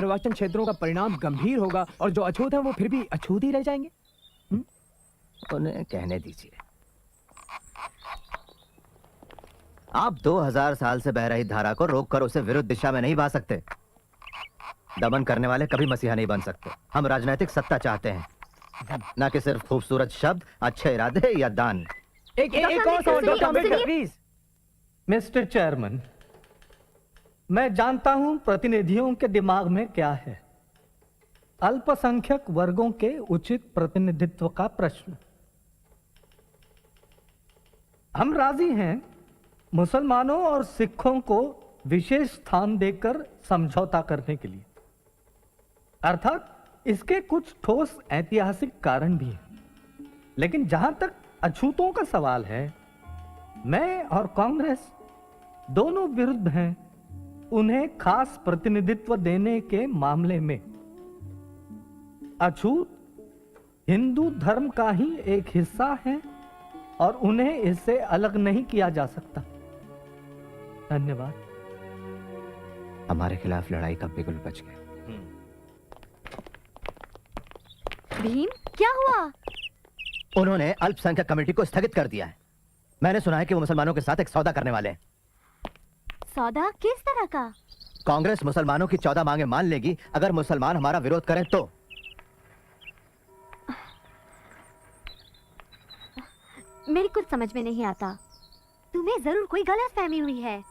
निर्वाचन क्षेत्रों का परिणाम गंभीर होगा और जो अछूत है वो फिर भी अछूत ही रह जाएंगे। उन्हें कहने दीजिए। आप 2000 साल से बह रही धारा को रोककर उसे विरुद्ध दिशा में नहीं बहा सकते। दमन करने वाले कभी मसीहा नहीं बन सकते। हम राजनीतिक सत्ता चाहते हैं, ना कि सिर्फ खूबसूरत शब्द, अच्छे इरादे या दान। एक और सवाल doctor Ambedkar please. Mister chairman, मैं जानता हूं प्रतिनिधियों के दिमाग में क्या है। अल्पसंख्यक वर्गों के उचित प्रतिनिधित्व का प्रश्न। हम राजी हैं मुसलमानों और सिखों को विशेष स्थान देकर समझौता करने के लिए, अर्थात इसके कुछ ठोस ऐतिहासिक कारण भी हैं। लेकिन जहां तक अछूतों का सवाल है, मैं और कांग्रेस दोनों विरुद्ध हैं उन्हें खास प्रतिनिधित्व देने के मामले में। अछूत हिंदू धर्म का ही एक हिस्सा है और उन्हें इससे अलग नहीं किया जा सकता। धन्यवाद। हमारे खिलाफ लड़ाई का बिगुल बच गया। भीम, क्या हुआ? उन्होंने अल्पसंख्यक कमेटी को स्थगित कर दिया है। मैंने सुना है कि वो मुसलमानों के साथ एक सौदा करने वाले हैं। सौदा किस तरह का? कांग्रेस मुसलमानों की 14 मांगे मान लेगी अगर मुसलमान हमारा विरोध करें तो। मेरी कुछ समझ में नहीं आता। तुम्हें जरूर कोई गलतफहमी हुई है।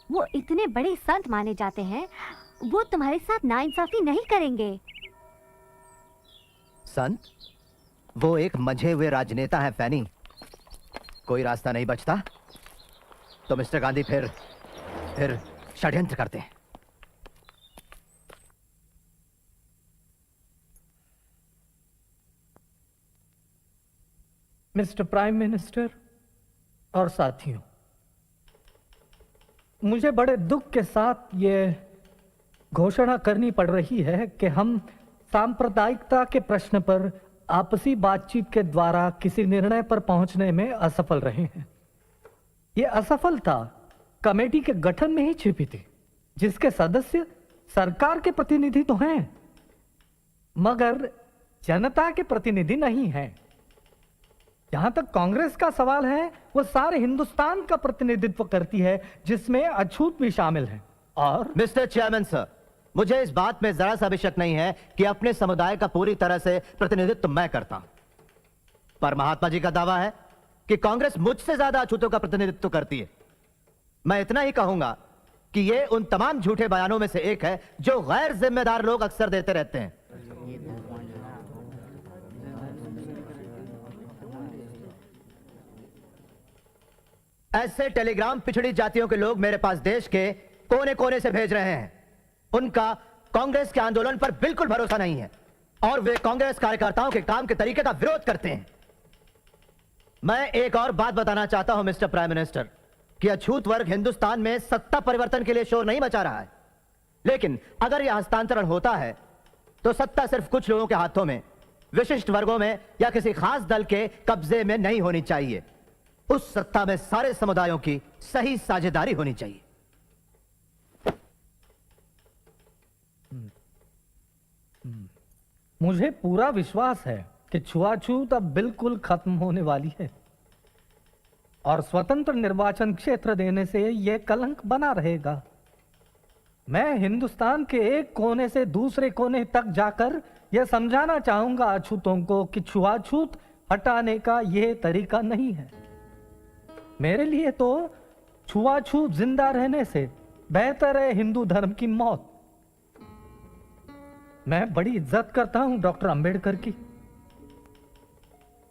वो इतने बड़े संत माने जाते हैं, वो तुम्हारे साथ नाइंसाफी नहीं करेंगे। संत? वो एक मंझे हुए राजनेता है फैनी। कोई रास्ता नहीं बचता तो मिस्टर गांधी फिर षड्यंत्र करते हैं। मिस्टर प्राइम मिनिस्टर और साथियों, मुझे बड़े दुख के साथ ये घोषणा करनी पड़ रही है कि हम सांप्रदायिकता के प्रश्न पर आपसी बातचीत के द्वारा किसी निर्णय पर पहुंचने में असफल रहे हैं। ये असफलता कमेटी के गठन में ही छिपी थी, जिसके सदस्य सरकार के प्रतिनिधि तो हैं, मगर जनता के प्रतिनिधि नहीं हैं। जहां तक कांग्रेस का सवाल है, वो सारे हिंदुस्तान का प्रतिनिधित्व करती है, जिसमें अछूत भी शामिल हैं। और मिस्टर चेयरमैन सर, मुझे इस बात में जरा सा भी शक नहीं है कि अपने समुदाय का पूरी तरह से प्रतिनिधित्व मैं करता हूं, पर महात्मा जी का दावा है कि कांग्रेस मुझसे ज्यादा अछूतों का प्रतिनिधित्व करती है। मैं इतना ही कहूंगा कि ये उन तमाम झूठे बयानों में से एक है जो गैर जिम्मेदार लोग अक्सर देते रहते हैं। ऐसे टेलीग्राम पिछड़ी जातियों के लोग मेरे पास देश के कोने कोने से भेज रहे हैं। उनका कांग्रेस के आंदोलन पर बिल्कुल भरोसा नहीं है और वे कांग्रेस कार्यकर्ताओं के काम के तरीके का विरोध करते हैं। मैं एक और बात बताना चाहता हूं मिस्टर प्राइम मिनिस्टर, कि अछूत वर्ग हिंदुस्तान में सत्ता परिवर्तन के लिए शोर नहीं मचा रहा है, लेकिन अगर यह हस्तांतरण होता है तो सत्ता सिर्फ कुछ लोगों के हाथों में, विशिष्ट वर्गों में या किसी खास दल के कब्जे में नहीं होनी चाहिए। उस सत्ता में सारे समुदायों की सही साझेदारी होनी चाहिए। मुझे पूरा विश्वास है कि छुआछूत अब बिल्कुल खत्म होने वाली है और स्वतंत्र निर्वाचन क्षेत्र देने से यह कलंक बना रहेगा। मैं हिंदुस्तान के एक कोने से दूसरे कोने तक जाकर यह समझाना चाहूंगा अछूतों को कि छुआछूत हटाने का यह तरीका नहीं है। मेरे लिए तो छुआछूत जिंदा रहने से बेहतर है हिंदू धर्म की मौत। मैं बड़ी इज्जत करता हूं डॉक्टर अंबेडकर की,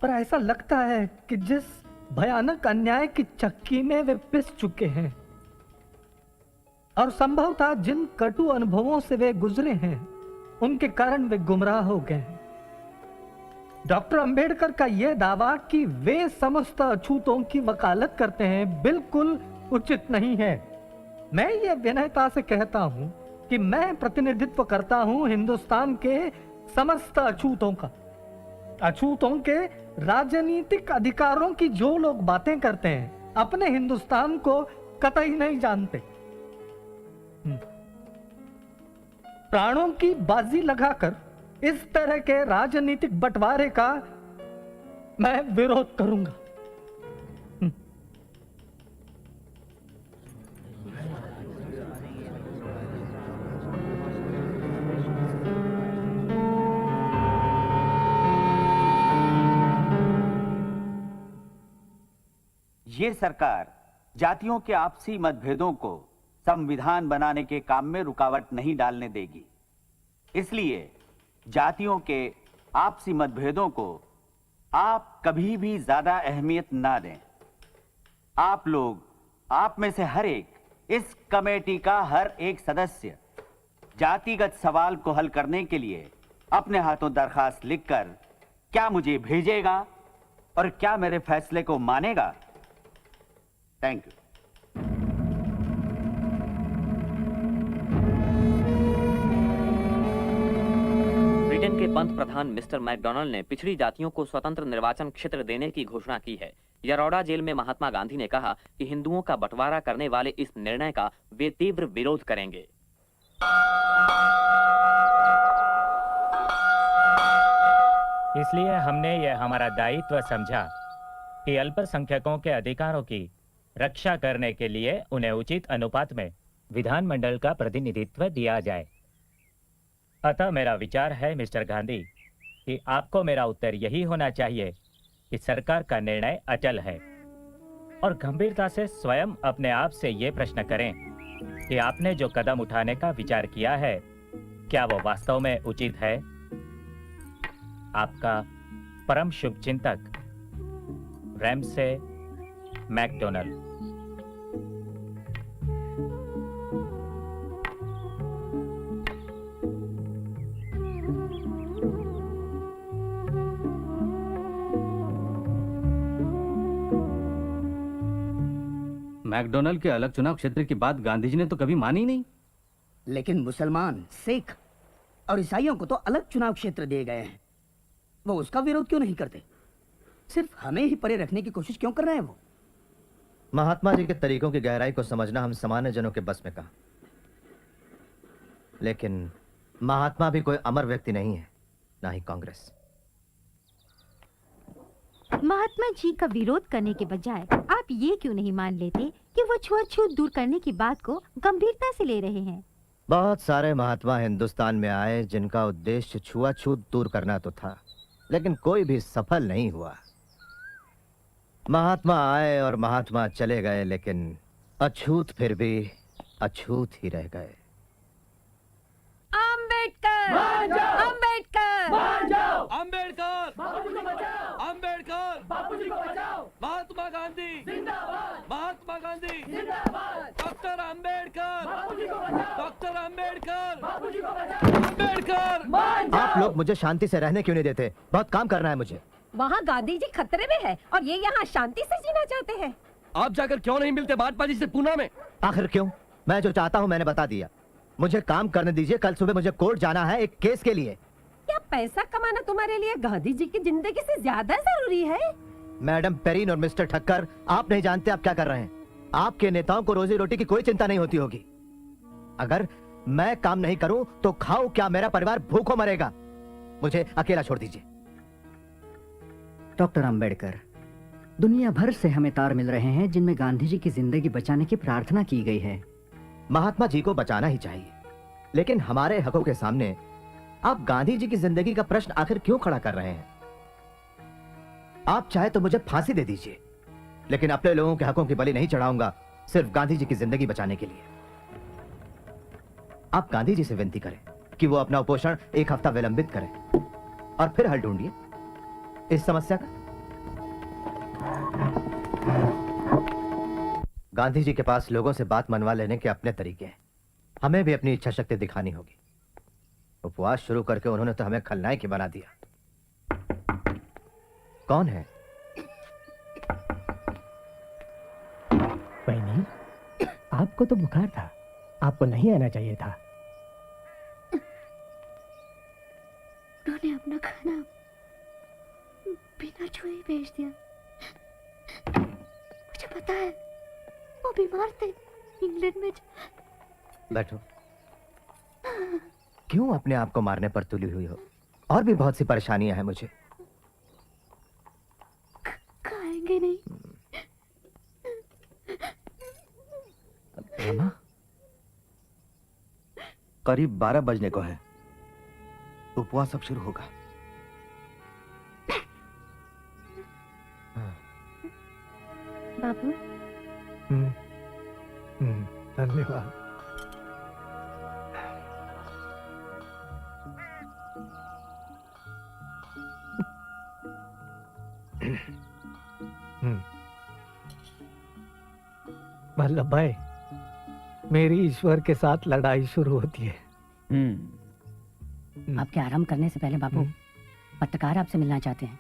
पर ऐसा लगता है कि जिस भयानक अन्याय की चक्की में वे पिस चुके हैं और संभवतः जिन कटु अनुभवों से वे गुजरे हैं, उनके कारण वे गुमराह हो गए हैं। डॉक्टर अंबेडकर का यह दावा कि वे समस्त अछूतों की वकालत करते हैं बिल्कुल उचित नहीं है। मैं ये विनयता से कहता हूं कि मैं प्रतिनिधित्व करता हूं हिंदुस्तान के समस्त अछूतों का। अछूतों के राजनीतिक अधिकारों की जो लोग बातें करते हैं, अपने हिंदुस्तान को कतई नहीं जानते। प्राणों की बाजी लगाकर इस तरह के राजनीतिक बंटवारे का मैं विरोध करूंगा। ये सरकार जातियों के आपसी मतभेदों को संविधान बनाने के काम में रुकावट नहीं डालने देगी। इसलिए जातियों के आपसी मतभेदों को आप कभी भी ज्यादा अहमियत ना दें। आप लोग, आप में से हर एक, इस कमेटी का हर एक सदस्य जातिगत सवाल को हल करने के लिए अपने हाथों दरखास्त लिखकर क्या मुझे भेजेगा और क्या मेरे फैसले को मानेगा। Thank you. ब्रिटेन के पंत प्रधान मिस्टर मैकडोनाल्ड ने पिछड़ी जातियों को स्वतंत्र निर्वाचन क्षेत्र देने की घोषणा की है। यरोडा जेल में महात्मा गांधी ने कहा कि हिंदुओं का बंटवारा करने वाले इस निर्णय का वे तीव्र विरोध करेंगे। इसलिए हमने यह हमारा दायित्व समझा कि अल्पसंख्यकों के अधिकारों की रक्षा करने के लिए उन्हें उचित अनुपात में विधानमंडल का प्रतिनिधित्व दिया जाए। अतः मेरा विचार है मिस्टर गांधी कि आपको मेरा उत्तर यही होना चाहिए कि सरकार का निर्णय अचल है, और गंभीरता से स्वयं अपने आप से ये प्रश्न करें कि आपने जो कदम उठाने का विचार किया है क्या वो वास्तव में उचित है। आपका परम शुभचिंतक रैमसे मैकडोनाल्ड। मैकडोनाल्ड के अलग चुनाव क्षेत्र की बात गांधी जी ने तो कभी मानी नहीं। लेकिन मुसलमान, सिख और ईसाइयों को तो अलग चुनाव क्षेत्र दिए गए हैं। वो उसका विरोध क्यों नहीं करते? सिर्फ हमें ही परे रखने की कोशिश क्यों कर रहे हैं वो? महात्मा जी के तरीकों की गहराई को समझना हम सामान्य जनों के बस में कहा। लेकिन महात्मा भी कोई अमर व्यक्ति नहीं है, ना ही कांग्रेस। महात्मा जी का विरोध करने के बजाय आप ये क्यों नहीं मान लेते कि वो छुआछूत दूर करने की बात को गंभीरता से ले रहे हैं? बहुत सारे महात्मा हिंदुस्तान में आए जिनका उद्देश्य छुआछूत दूर करना तो था, लेकिन कोई भी सफल नहीं हुआ। महात्मा आए और महात्मा चले गए, लेकिन अछूत फिर भी अछूत ही रह गए। अंबेडकर, अंबेडकर, अंबेडकर, अंबेडकर, महात्मा गांधी जिंदाबाद, महात्मा गांधी जिंदाबाद, डॉक्टर अंबेडकर, डॉक्टर अंबेडकर, अंबेडकर। आप लोग मुझे शांति से रहने क्यों नहीं देते? बहुत काम करना है मुझे। वहाँ गांधी जी खतरे में है और ये यहाँ शांति से जीना चाहते हैं। आप जाकर क्यों नहीं मिलते महात्मा जी से पूना में? आखिर क्यों? मैं जो चाहता हूँ मैंने बता दिया। मुझे काम करने दीजिए। कल सुबह मुझे कोर्ट जाना है एक केस के लिए। क्या पैसा कमाना तुम्हारे लिए गांधी जी की जिंदगी से ज्यादा जरूरी है? मैडम पेरिन और मिस्टर ठक्कर, आप नहीं जानते आप क्या कर रहे हैं। आपके नेताओं को रोजी रोटी की कोई चिंता नहीं होती होगी। अगर मैं काम नहीं करूं तो खाओ क्या, मेरा परिवार भूखों मरेगा। मुझे अकेला छोड़ दीजिए। डॉक्टर अंबेडकर, दुनिया भर से हमें तार मिल रहे हैं जिनमें गांधी जी की जिंदगी बचाने की प्रार्थना की गई है। महात्मा जी को बचाना ही चाहिए, लेकिन हमारे हकों के सामने आप गांधी जी की जिंदगी का प्रश्न आखिर क्यों खड़ा कर रहे हैं? आप चाहे तो मुझे फांसी दे दीजिए, लेकिन अपने लोगों के हकों की बलि नहीं चढ़ाऊंगा सिर्फ गांधी जी की जिंदगी बचाने के लिए। आप गांधी जी से विनती करें कि वो अपना उपोषण एक हफ्ता विलंबित करें और फिर हल ढूंढिए इस समस्या का। गांधी जी के पास लोगों से बात मनवा लेने के अपने तरीके हैं, हमें भी अपनी इच्छा शक्ति दिखानी होगी। उपवास शुरू करके उन्होंने तो हमें खलनायक ही बना दिया। कौन है? बहनी, आपको तो बुखार था, आपको नहीं आना चाहिए था। उन्होंने अपना खाना बिना छुए भेज दिया। मुझे पता है वो बीमार थे इंग्लैंड में। बैठो। क्यों अपने आप को मारने पर तुली हुई हो? और भी बहुत सी परेशानियां हैं मुझे। खाएंगे नहीं। रमा, करीब 12 बजने को है। उपवास अब शुरू होगा। बाबू, धन्यवाद। वल्लभ भाई, मेरी ईश्वर के साथ लड़ाई शुरू होती है। आपके आराम करने से पहले बाबू, पत्रकार आपसे मिलना चाहते हैं।